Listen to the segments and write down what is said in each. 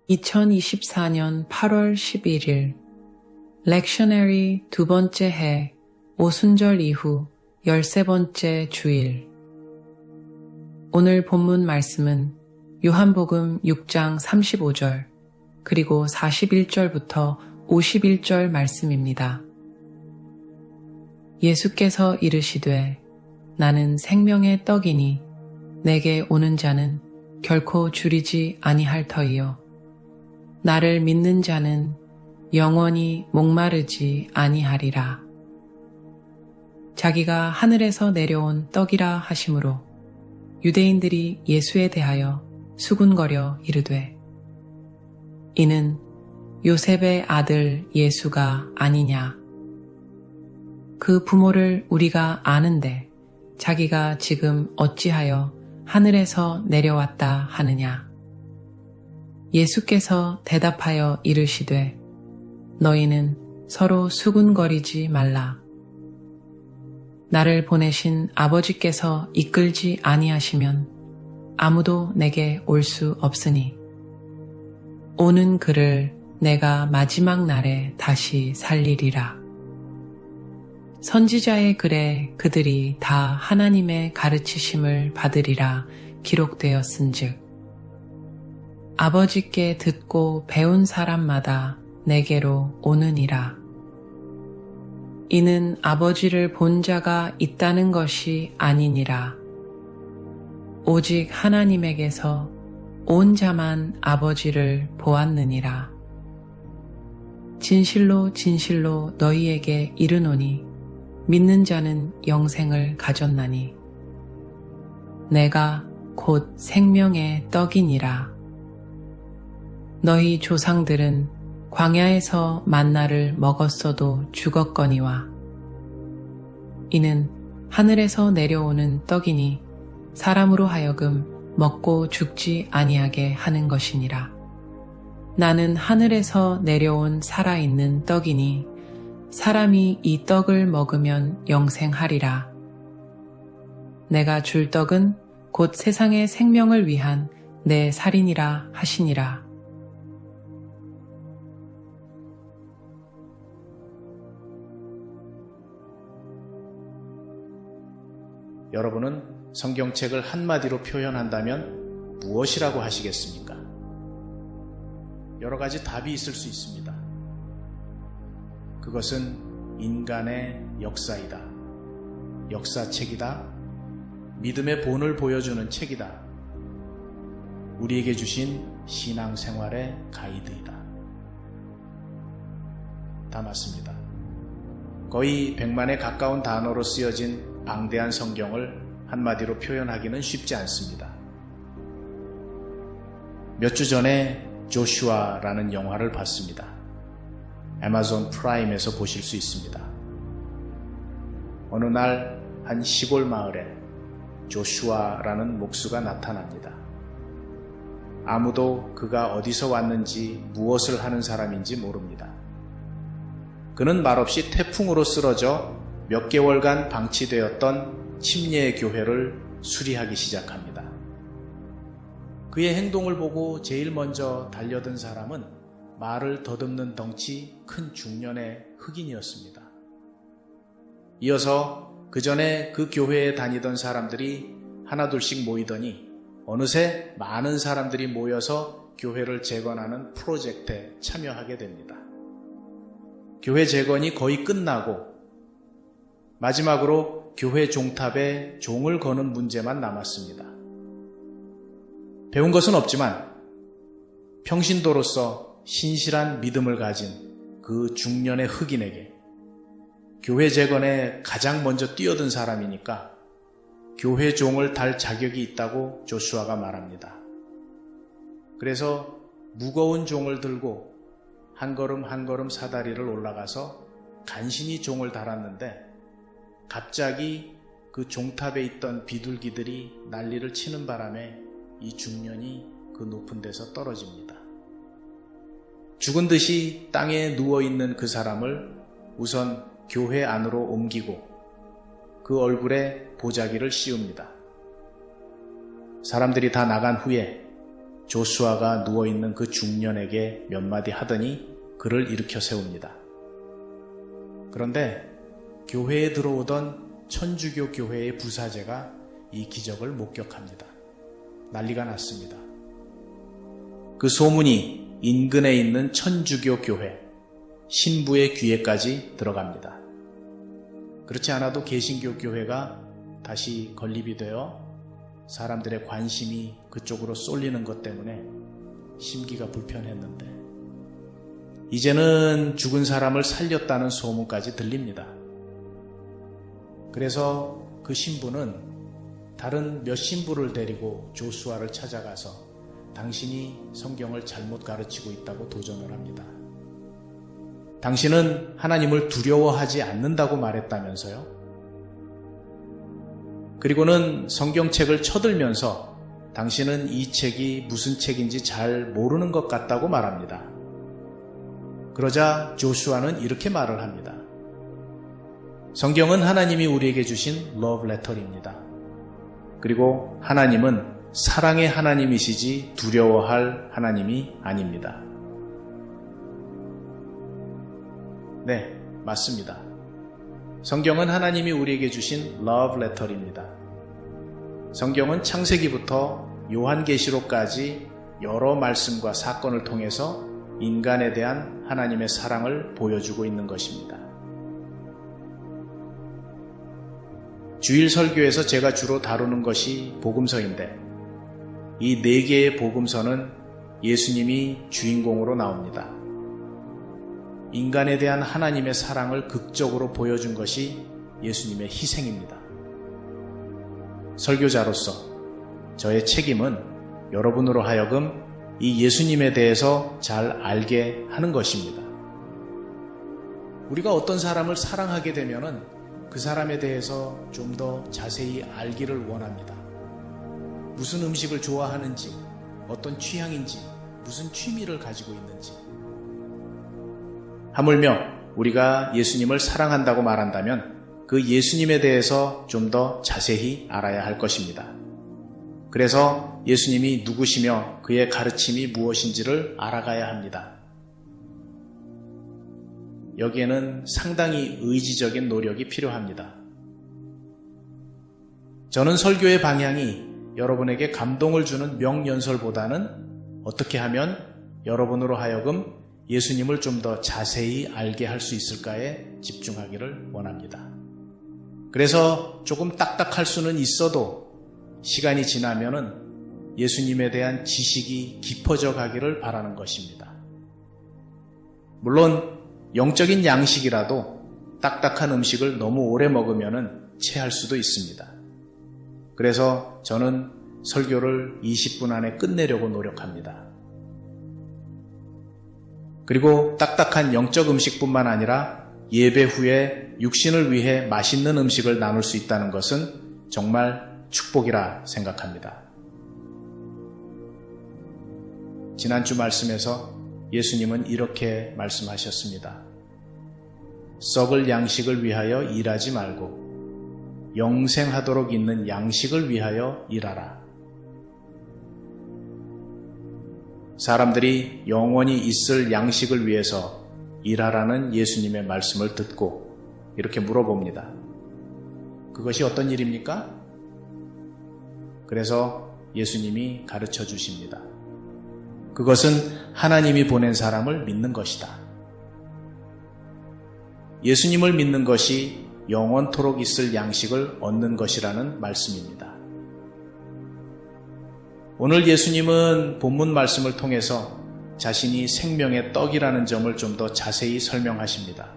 2024년 8월 11일 렉셔너리 두 번째 해 오순절 이후 13번째 주일. 오늘 본문 말씀은 요한복음 6장 35절 그리고 41절부터 51절 말씀입니다. 예수께서 이르시되 나는 생명의 떡이니 내게 오는 자는 결코 줄이지 아니할 터이요 나를 믿는 자는 영원히 목마르지 아니하리라. 자기가 하늘에서 내려온 떡이라 하심으로 유대인들이 예수에 대하여 수군거려 이르되 이는 요셉의 아들 예수가 아니냐. 그 부모를 우리가 아는데 자기가 지금 어찌하여 하늘에서 내려왔다 하느냐. 예수께서 대답하여 이르시되 너희는 서로 수군거리지 말라. 나를 보내신 아버지께서 이끌지 아니하시면 아무도 내게 올 수 없으니 오는 그를 내가 마지막 날에 다시 살리리라. 선지자의 글에 그들이 다 하나님의 가르치심을 받으리라 기록되었은즉 아버지께 듣고 배운 사람마다 내게로 오느니라. 이는 아버지를 본 자가 있다는 것이 아니니라. 오직 하나님에게서 온 자만 아버지를 보았느니라. 진실로 진실로 너희에게 이르노니 믿는 자는 영생을 가졌나니 내가 곧 생명의 떡이니라. 너희 조상들은 광야에서 만나를 먹었어도 죽었거니와 이는 하늘에서 내려오는 떡이니 사람으로 하여금 먹고 죽지 아니하게 하는 것이니라. 나는 하늘에서 내려온 살아있는 떡이니 사람이 이 떡을 먹으면 영생하리라. 내가 줄 떡은 곧 세상의 생명을 위한 내 살이니라 하시니라. 여러분은 성경책을 한마디로 표현한다면 무엇이라고 하시겠습니까? 여러 가지 답이 있을 수 있습니다. 그것은 인간의 역사이다. 역사책이다. 믿음의 본을 보여주는 책이다. 우리에게 주신 신앙생활의 가이드이다. 다 맞습니다. 거의 100만에 가까운 단어로 쓰여진 방대한 성경을 한마디로 표현하기는 쉽지 않습니다. 몇 주 전에 조슈아라는 영화를 봤습니다. 애마존 프라임에서 보실 수 있습니다. 어느 날 한 시골 마을에 조슈아라는 목수가 나타납니다. 아무도 그가 어디서 왔는지 무엇을 하는 사람인지 모릅니다. 그는 말없이 태풍으로 쓰러져 몇 개월간 방치되었던 침례의 교회를 수리하기 시작합니다. 그의 행동을 보고 제일 먼저 달려든 사람은 말을 더듬는 덩치 큰 중년의 흑인이었습니다. 이어서 그 전에 그 교회에 다니던 사람들이 하나둘씩 모이더니 어느새 많은 사람들이 모여서 교회를 재건하는 프로젝트에 참여하게 됩니다. 교회 재건이 거의 끝나고 마지막으로 교회 종탑에 종을 거는 문제만 남았습니다. 배운 것은 없지만 평신도로서 신실한 믿음을 가진 그 중년의 흑인에게 교회 재건에 가장 먼저 뛰어든 사람이니까 교회 종을 달 자격이 있다고 조슈아가 말합니다. 그래서 무거운 종을 들고 한 걸음 한 걸음 사다리를 올라가서 간신히 종을 달았는데 갑자기 그 종탑에 있던 비둘기들이 난리를 치는 바람에 이 중년이 그 높은 데서 떨어집니다. 죽은 듯이 땅에 누워있는 그 사람을 우선 교회 안으로 옮기고 그 얼굴에 보자기를 씌웁니다. 사람들이 다 나간 후에 조수아가 누워있는 그 중년에게 몇 마디 하더니 그를 일으켜 세웁니다. 그런데 교회에 들어오던 천주교 교회의 부사제가 이 기적을 목격합니다. 난리가 났습니다. 그 소문이 인근에 있는 천주교 교회, 신부의 귀에까지 들어갑니다. 그렇지 않아도 개신교 교회가 다시 건립이 되어 사람들의 관심이 그쪽으로 쏠리는 것 때문에 심기가 불편했는데 이제는 죽은 사람을 살렸다는 소문까지 들립니다. 그래서 그 신부는 다른 몇 신부를 데리고 조수아를 찾아가서 당신이 성경을 잘못 가르치고 있다고 도전을 합니다. 당신은 하나님을 두려워하지 않는다고 말했다면서요? 그리고는 성경책을 쳐들면서 당신은 이 책이 무슨 책인지 잘 모르는 것 같다고 말합니다. 그러자 조슈아는 이렇게 말을 합니다. 성경은 하나님이 우리에게 주신 러브 레터입니다. 그리고 하나님은 사랑의 하나님이시지 두려워할 하나님이 아닙니다. 네, 맞습니다. 성경은 하나님이 우리에게 주신 러브 레터입니다. 성경은 창세기부터 요한계시록까지 여러 말씀과 사건을 통해서 인간에 대한 하나님의 사랑을 보여주고 있는 것입니다. 주일 설교에서 제가 주로 다루는 것이 복음서인데 이 4개의 복음서는 예수님이 주인공으로 나옵니다. 인간에 대한 하나님의 사랑을 극적으로 보여준 것이 예수님의 희생입니다. 설교자로서 저의 책임은 여러분으로 하여금 이 예수님에 대해서 잘 알게 하는 것입니다. 우리가 어떤 사람을 사랑하게 되면은 그 사람에 대해서 좀 더 자세히 알기를 원합니다. 무슨 음식을 좋아하는지, 어떤 취향인지, 무슨 취미를 가지고 있는지. 하물며 우리가 예수님을 사랑한다고 말한다면 그 예수님에 대해서 좀 더 자세히 알아야 할 것입니다. 그래서 예수님이 누구시며 그의 가르침이 무엇인지를 알아가야 합니다. 여기에는 상당히 의지적인 노력이 필요합니다. 저는 설교의 방향이 여러분에게 감동을 주는 명연설보다는 어떻게 하면 여러분으로 하여금 예수님을 좀 더 자세히 알게 할 수 있을까에 집중하기를 원합니다. 그래서 조금 딱딱할 수는 있어도 시간이 지나면은 예수님에 대한 지식이 깊어져 가기를 바라는 것입니다. 물론 영적인 양식이라도 딱딱한 음식을 너무 오래 먹으면은 체할 수도 있습니다. 그래서 저는 설교를 20분 안에 끝내려고 노력합니다. 그리고 딱딱한 영적 음식뿐만 아니라 예배 후에 육신을 위해 맛있는 음식을 나눌 수 있다는 것은 정말 축복이라 생각합니다. 지난주 말씀에서 예수님은 이렇게 말씀하셨습니다. 썩을 양식을 위하여 일하지 말고 영생하도록 있는 양식을 위하여 일하라. 사람들이 영원히 있을 양식을 위해서 일하라는 예수님의 말씀을 듣고 이렇게 물어봅니다. 그것이 어떤 일입니까? 그래서 예수님이 가르쳐 주십니다. 그것은 하나님이 보낸 사람을 믿는 것이다. 예수님을 믿는 것이 영원토록 있을 양식을 얻는 것이라는 말씀입니다. 오늘 예수님은 본문 말씀을 통해서 자신이 생명의 떡이라는 점을 좀 더 자세히 설명하십니다.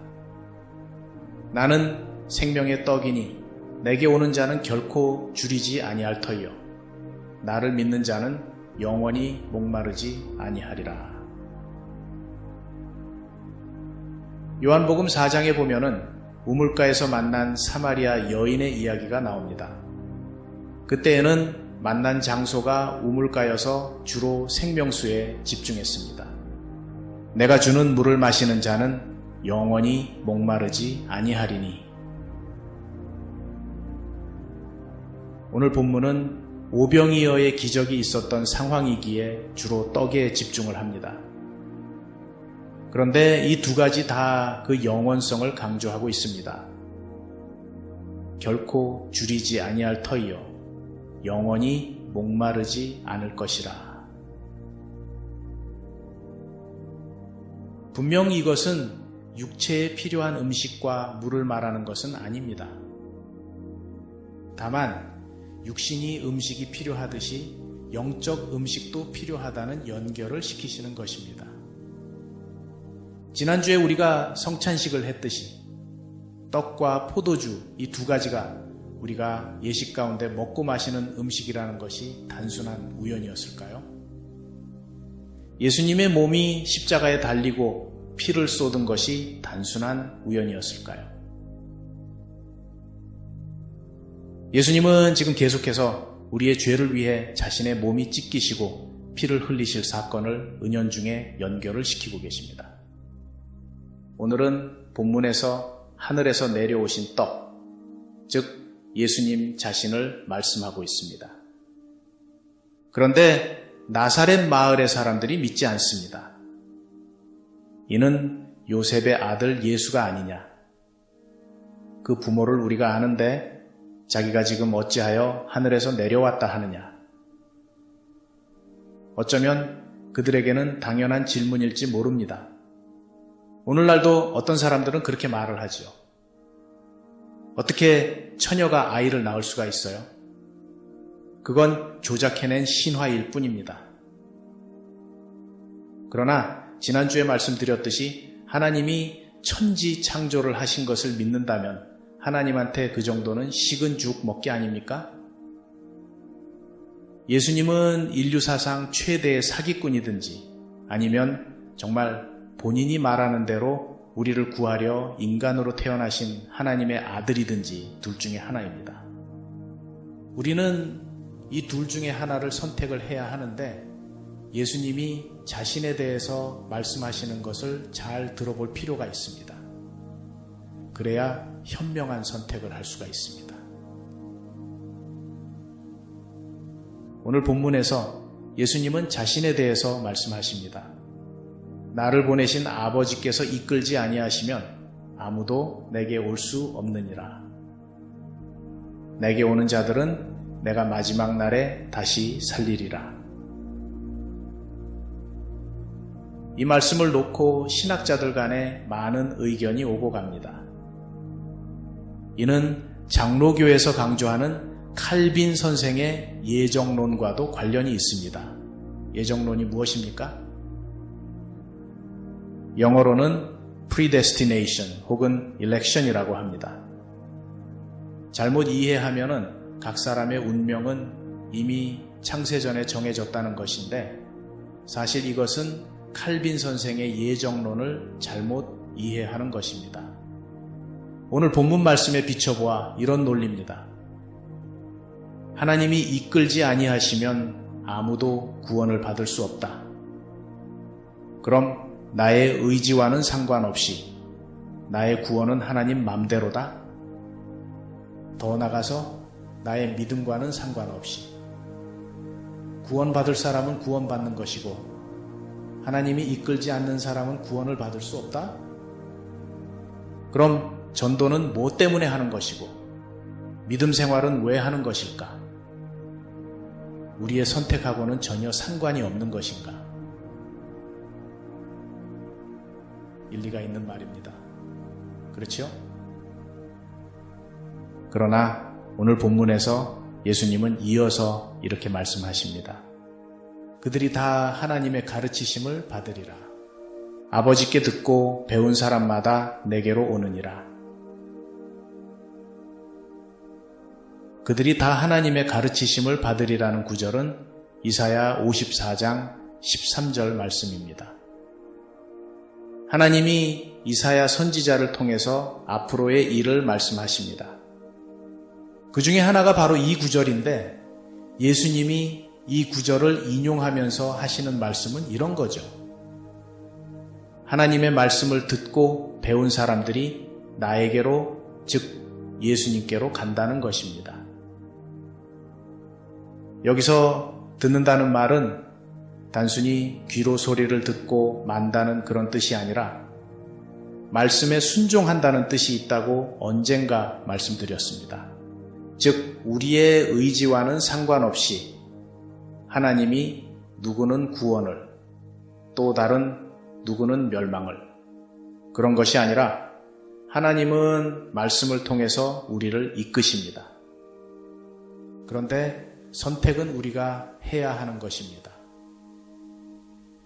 나는 생명의 떡이니 내게 오는 자는 결코 줄이지 아니할 터이요 나를 믿는 자는 영원히 목마르지 아니하리라. 요한복음 4장에 보면은 우물가에서 만난 사마리아 여인의 이야기가 나옵니다. 그때에는 만난 장소가 우물가여서 주로 생명수에 집중했습니다. 내가 주는 물을 마시는 자는 영원히 목마르지 아니하리니. 오늘 본문은 오병이어의 기적이 있었던 상황이기에 주로 떡에 집중을 합니다. 그런데 이 두 가지 다 그 영원성을 강조하고 있습니다. 결코 줄이지 아니할 터이요 영원히 목마르지 않을 것이라. 분명히 이것은 육체에 필요한 음식과 물을 말하는 것은 아닙니다. 다만 육신이 음식이 필요하듯이 영적 음식도 필요하다는 연결을 시키시는 것입니다. 지난주에 우리가 성찬식을 했듯이 떡과 포도주 이 두 가지가 우리가 예식 가운데 먹고 마시는 음식이라는 것이 단순한 우연이었을까요? 예수님의 몸이 십자가에 달리고 피를 쏟은 것이 단순한 우연이었을까요? 예수님은 지금 계속해서 우리의 죄를 위해 자신의 몸이 찢기시고 피를 흘리실 사건을 은연중에 연결을 시키고 계십니다. 오늘은 본문에서 하늘에서 내려오신 떡, 즉 예수님 자신을 말씀하고 있습니다. 그런데 나사렛 마을의 사람들이 믿지 않습니다. 이는 요셉의 아들 예수가 아니냐. 그 부모를 우리가 아는데 자기가 지금 어찌하여 하늘에서 내려왔다 하느냐. 어쩌면 그들에게는 당연한 질문일지 모릅니다. 오늘날도 어떤 사람들은 그렇게 말을 하지요. 어떻게 처녀가 아이를 낳을 수가 있어요? 그건 조작해낸 신화일 뿐입니다. 그러나 지난주에 말씀드렸듯이 하나님이 천지 창조를 하신 것을 믿는다면 하나님한테 그 정도는 식은 죽 먹기 아닙니까? 예수님은 인류 사상 최대의 사기꾼이든지 아니면 정말 본인이 말하는 대로 우리를 구하려 인간으로 태어나신 하나님의 아들이든지 둘 중에 하나입니다. 우리는 이 둘 중에 하나를 선택을 해야 하는데 예수님이 자신에 대해서 말씀하시는 것을 잘 들어볼 필요가 있습니다. 그래야 현명한 선택을 할 수가 있습니다. 오늘 본문에서 예수님은 자신에 대해서 말씀하십니다. 나를 보내신 아버지께서 이끌지 아니하시면 아무도 내게 올 수 없느니라. 내게 오는 자들은 내가 마지막 날에 다시 살리리라. 이 말씀을 놓고 신학자들 간에 많은 의견이 오고 갑니다. 이는 장로교에서 강조하는 칼빈 선생의 예정론과도 관련이 있습니다. 예정론이 무엇입니까? 영어로는 predestination 혹은 election이라고 합니다. 잘못 이해하면은 각 사람의 운명은 이미 창세전에 정해졌다는 것인데 사실 이것은 칼빈 선생의 예정론을 잘못 이해하는 것입니다. 오늘 본문 말씀에 비춰보아 이런 논리입니다. 하나님이 이끌지 아니하시면 아무도 구원을 받을 수 없다. 그럼 나의 의지와는 상관없이 나의 구원은 하나님 맘대로다. 더 나아가서 나의 믿음과는 상관없이 구원받을 사람은 구원받는 것이고 하나님이 이끌지 않는 사람은 구원을 받을 수 없다? 그럼 전도는 뭐 때문에 하는 것이고 믿음 생활은 왜 하는 것일까? 우리의 선택하고는 전혀 상관이 없는 것인가? 일리가 있는 말입니다. 그렇죠? 그러나 오늘 본문에서 예수님은 이어서 이렇게 말씀하십니다. 그들이 다 하나님의 가르치심을 받으리라. 아버지께 듣고 배운 사람마다 내게로 오느니라. 그들이 다 하나님의 가르치심을 받으리라는 구절은 이사야 54장 13절 말씀입니다. 하나님이 이사야 선지자를 통해서 앞으로의 일을 말씀하십니다. 그 중에 하나가 바로 이 구절인데 예수님이 이 구절을 인용하면서 하시는 말씀은 이런 거죠. 하나님의 말씀을 듣고 배운 사람들이 나에게로, 즉 예수님께로 간다는 것입니다. 여기서 듣는다는 말은 단순히 귀로 소리를 듣고 만다는 그런 뜻이 아니라 말씀에 순종한다는 뜻이 있다고 언젠가 말씀드렸습니다. 즉 우리의 의지와는 상관없이 하나님이 누구는 구원을 또 다른 누구는 멸망을 그런 것이 아니라 하나님은 말씀을 통해서 우리를 이끄십니다. 그런데 선택은 우리가 해야 하는 것입니다.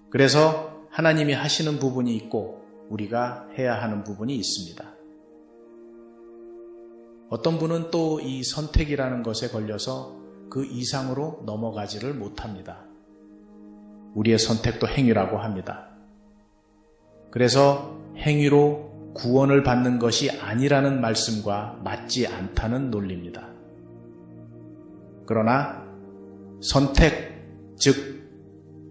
그래서 하나님이 하시는 부분이 있고 우리가 해야 하는 부분이 있습니다. 어떤 분은 또 이 선택이라는 것에 걸려서 그 이상으로 넘어가지를 못합니다. 우리의 선택도 행위라고 합니다. 그래서 행위로 구원을 받는 것이 아니라는 말씀과 맞지 않다는 논리입니다. 그러나 선택, 즉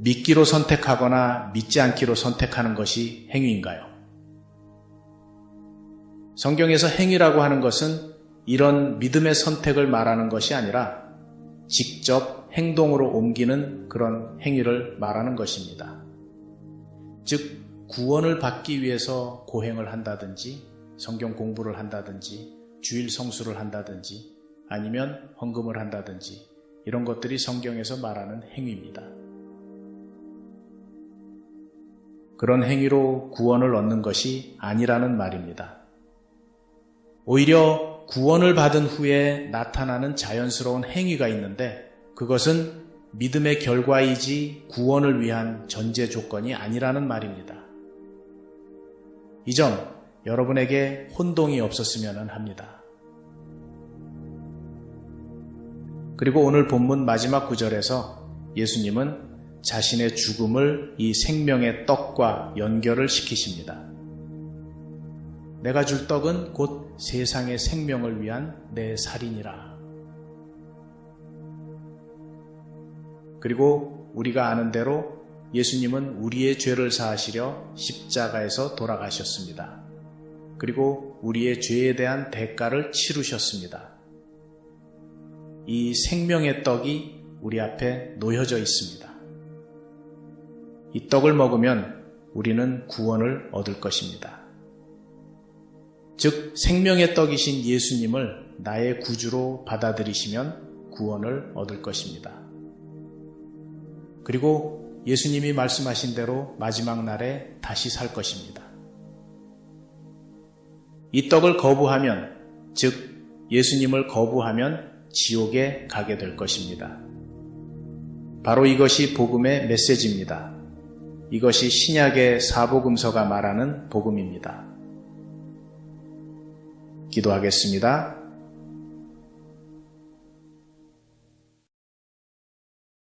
믿기로 선택하거나 믿지 않기로 선택하는 것이 행위인가요? 성경에서 행위라고 하는 것은 이런 믿음의 선택을 말하는 것이 아니라 직접 행동으로 옮기는 그런 행위를 말하는 것입니다. 즉 구원을 받기 위해서 고행을 한다든지 성경 공부를 한다든지 주일 성수를 한다든지 아니면 헌금을 한다든지 이런 것들이 성경에서 말하는 행위입니다. 그런 행위로 구원을 얻는 것이 아니라는 말입니다. 오히려 구원을 받은 후에 나타나는 자연스러운 행위가 있는데 그것은 믿음의 결과이지 구원을 위한 전제 조건이 아니라는 말입니다. 이 점 여러분에게 혼동이 없었으면 합니다. 그리고 오늘 본문 마지막 구절에서 예수님은 자신의 죽음을 이 생명의 떡과 연결을 시키십니다. 내가 줄 떡은 곧 세상의 생명을 위한 내 살이니라. 그리고 우리가 아는 대로 예수님은 우리의 죄를 사하시려 십자가에서 돌아가셨습니다. 그리고 우리의 죄에 대한 대가를 치르셨습니다. 이 생명의 떡이 우리 앞에 놓여져 있습니다. 이 떡을 먹으면 우리는 구원을 얻을 것입니다. 즉 생명의 떡이신 예수님을 나의 구주로 받아들이시면 구원을 얻을 것입니다. 그리고 예수님이 말씀하신 대로 마지막 날에 다시 살 것입니다. 이 떡을 거부하면, 즉 예수님을 거부하면 지옥에 가게 될 것입니다. 바로 이것이 복음의 메시지입니다. 이것이 신약의 사복음서가 말하는 복음입니다. 기도하겠습니다.